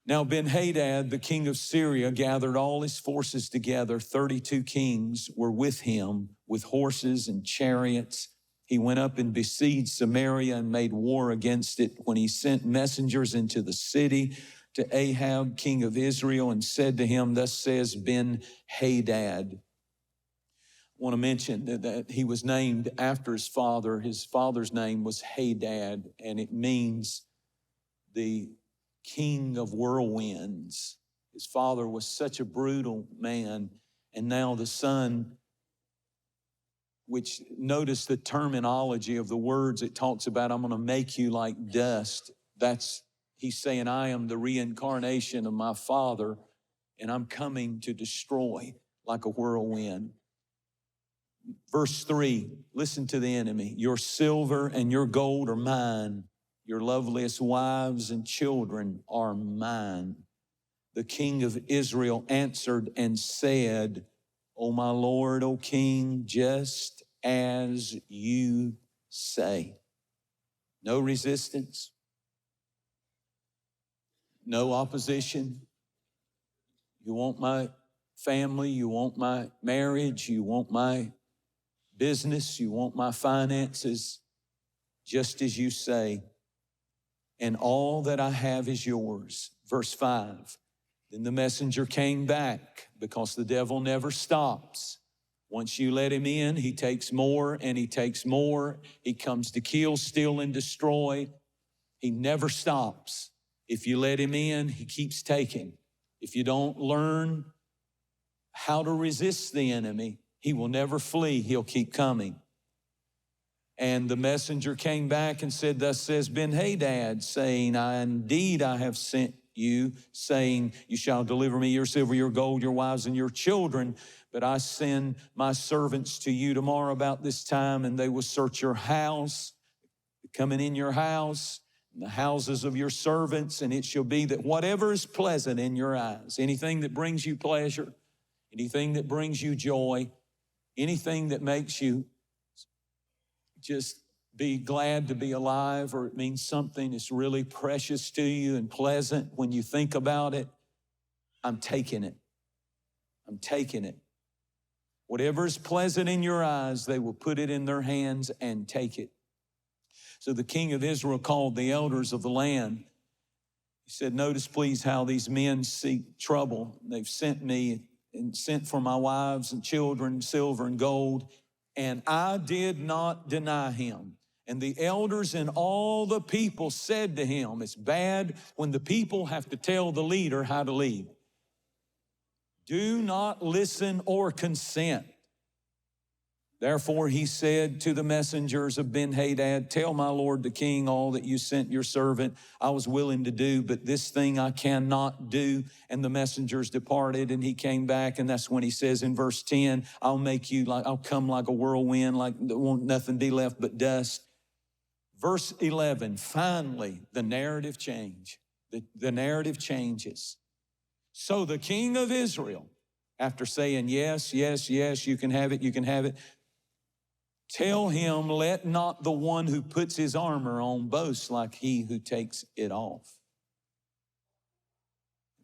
Now Ben-Hadad, the king of Syria, gathered all his forces together. 32 kings were with him, with horses and chariots. He went up and besieged Samaria and made war against it when he sent messengers into the city to Ahab, king of Israel, and said to him, thus says Ben-Hadad. I want to mention that he was named after his father. His father's name was Hadad, and it means the king of whirlwinds. His father was such a brutal man, and now the son, which notice the terminology of the words it talks about, I'm going to make you like dust. He's saying, I am the reincarnation of my father, and I'm coming to destroy like a whirlwind. Verse 3, listen to the enemy. Your silver and your gold are mine. Your loveliest wives and children are mine. The king of Israel answered and said, O my Lord, O king, just as you say. No resistance, no opposition. You want my family, you want my marriage, you want my business, you want my finances, just as you say. And all that I have is yours. Verse 5, then the messenger came back, because the devil never stops. Once you let him in, he takes more and he takes more. He comes to kill, steal, and destroy. He never stops. If you let him in, he keeps taking. If you don't learn how to resist the enemy, he will never flee. He'll keep coming. And the messenger came back and said, thus says Ben-Hadad, saying, indeed I have sent you, saying, you shall deliver me your silver, your gold, your wives, and your children. But I send my servants to you tomorrow about this time, and they will search your house, coming in your house, and the houses of your servants, and it shall be that whatever is pleasant in your eyes, anything that brings you pleasure, anything that brings you joy, anything that makes you just be glad to be alive, or it means something that's really precious to you and pleasant when you think about it, I'm taking it. I'm taking it. Whatever is pleasant in your eyes, they will put it in their hands and take it. So the king of Israel called the elders of the land. He said, notice please how these men seek trouble. They've sent me and sent for my wives and children, silver and gold, and I did not deny him. And the elders and all the people said to him, it's bad when the people have to tell the leader how to lead. Do not listen or consent. Therefore he said to the messengers of Ben-Hadad, tell my lord the king all that you sent your servant I was willing to do, but this thing I cannot do. And the messengers departed, and he came back, and that's when he says in verse 10, I'll come like a whirlwind, like there won't nothing be left but dust. Verse 11, finally the narrative change. The narrative changes. So the king of Israel, after saying, yes, yes, yes, you can have it, tell him, let not the one who puts his armor on boast like he who takes it off.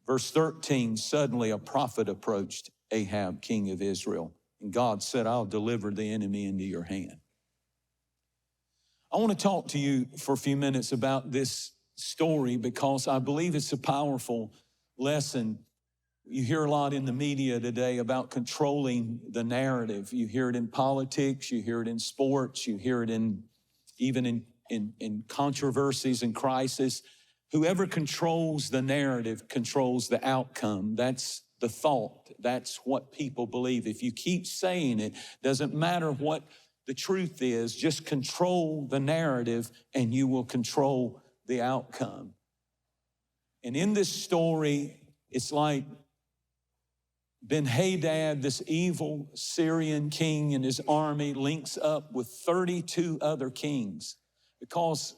Verse 13, suddenly a prophet approached Ahab, king of Israel, and God said, I'll deliver the enemy into your hand. I want to talk to you for a few minutes about this story because I believe it's a powerful lesson. You hear a lot in the media today about controlling the narrative. You hear it in politics, you hear it in sports, you hear it even in controversies and crisis. Whoever controls the narrative controls the outcome. That's the thought. That's what people believe. If you keep saying it, doesn't matter what the truth is, just control the narrative and you will control the outcome. And in this story, it's like Ben-Hadad, this evil Syrian king, and his army links up with 32 other kings because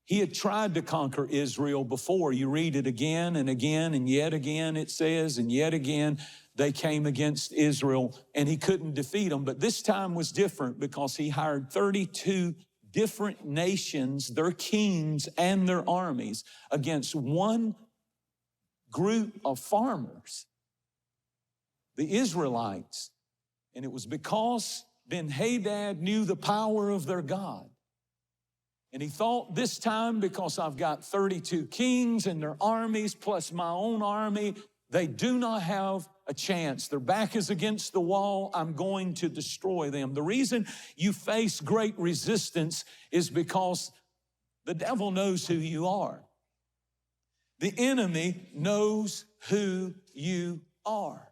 he had tried to conquer Israel before. You read it again and again and yet again, it says, and yet again they came against Israel and he couldn't defeat them. But this time was different because he hired 32 different nations, their kings and their armies against one group of farmers, the Israelites, and it was because Ben-Hadad knew the power of their God. And he thought, this time, because I've got 32 kings and their armies plus my own army, they do not have a chance. Their back is against the wall. I'm going to destroy them. The reason you face great resistance is because the devil knows who you are. The enemy knows who you are.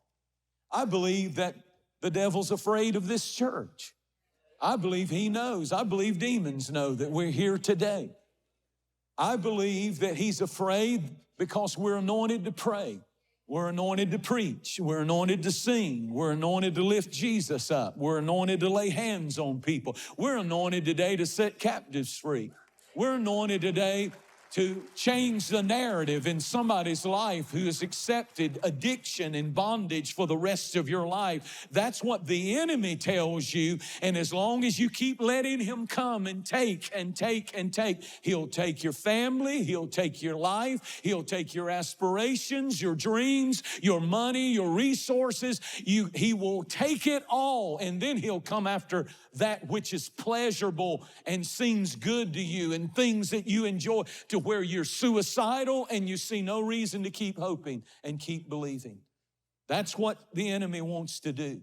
I believe that the devil's afraid of this church. I believe he knows. I believe demons know that we're here today. I believe that he's afraid because we're anointed to pray. We're anointed to preach. We're anointed to sing. We're anointed to lift Jesus up. We're anointed to lay hands on people. We're anointed today to set captives free. We're anointed today to change the narrative in somebody's life who has accepted addiction and bondage for the rest of your life. That's what the enemy tells you. And as long as you keep letting him come and take and take and take, he'll take your family, he'll take your life, he'll take your aspirations, your dreams, your money, your resources. He will take it all, and then he'll come after that which is pleasurable and seems good to you and things that you enjoy, to where you're suicidal and you see no reason to keep hoping and keep believing. That's what the enemy wants to do.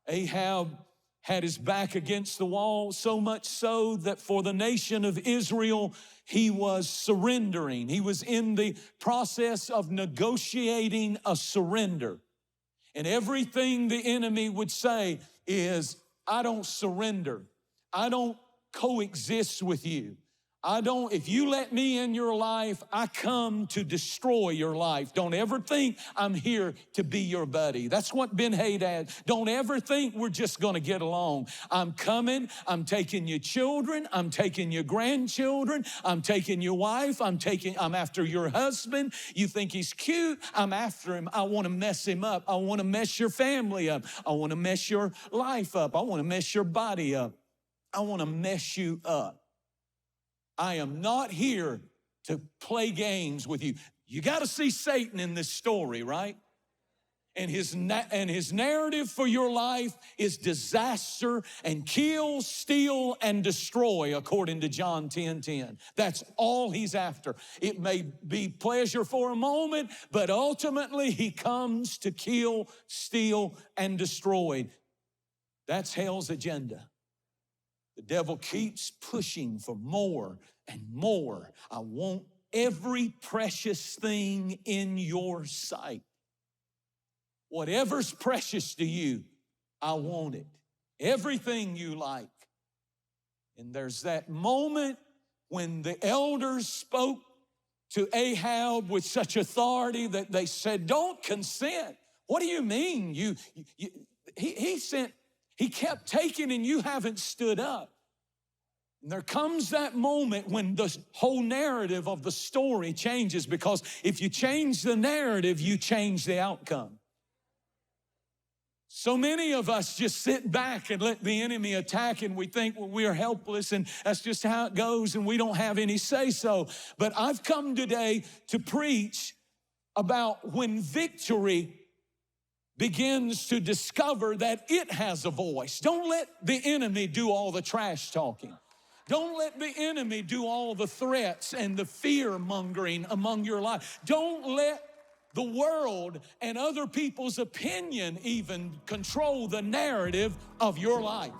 Ahab had his back against the wall, so much so that for the nation of Israel, he was surrendering. He was in the process of negotiating a surrender. And everything the enemy would say is, I don't surrender. I don't coexist with you. If you let me in your life, I come to destroy your life. Don't ever think I'm here to be your buddy. That's what Ben-Hadad. Don't ever think we're just gonna get along. I'm coming, I'm taking your children, I'm taking your grandchildren, I'm taking your wife, I'm after your husband. You think he's cute, I'm after him. I wanna mess him up. I wanna mess your family up. I wanna mess your life up. I wanna mess your body up. I wanna mess you up. I am not here to play games with you. You got to see Satan in this story, right? And his narrative for your life is disaster and kill, steal, and destroy, according to John 10:10. That's all he's after. It may be pleasure for a moment, but ultimately he comes to kill, steal, and destroy. That's hell's agenda. The devil keeps pushing for more and more. I want every precious thing in your sight. Whatever's precious to you, I want it. Everything you like. And there's that moment when the elders spoke to Ahab with such authority that they said, don't consent. What do you mean? He kept taking and you haven't stood up. And there comes that moment when the whole narrative of the story changes, because if you change the narrative, you change the outcome. So many of us just sit back and let the enemy attack, and we think, well, we are helpless and that's just how it goes and we don't have any say-so. But I've come today to preach about when victory begins to discover that it has a voice. Don't let the enemy do all the trash talking. Don't let the enemy do all the threats and the fear mongering among your life. Don't let the world and other people's opinion even control the narrative of your life.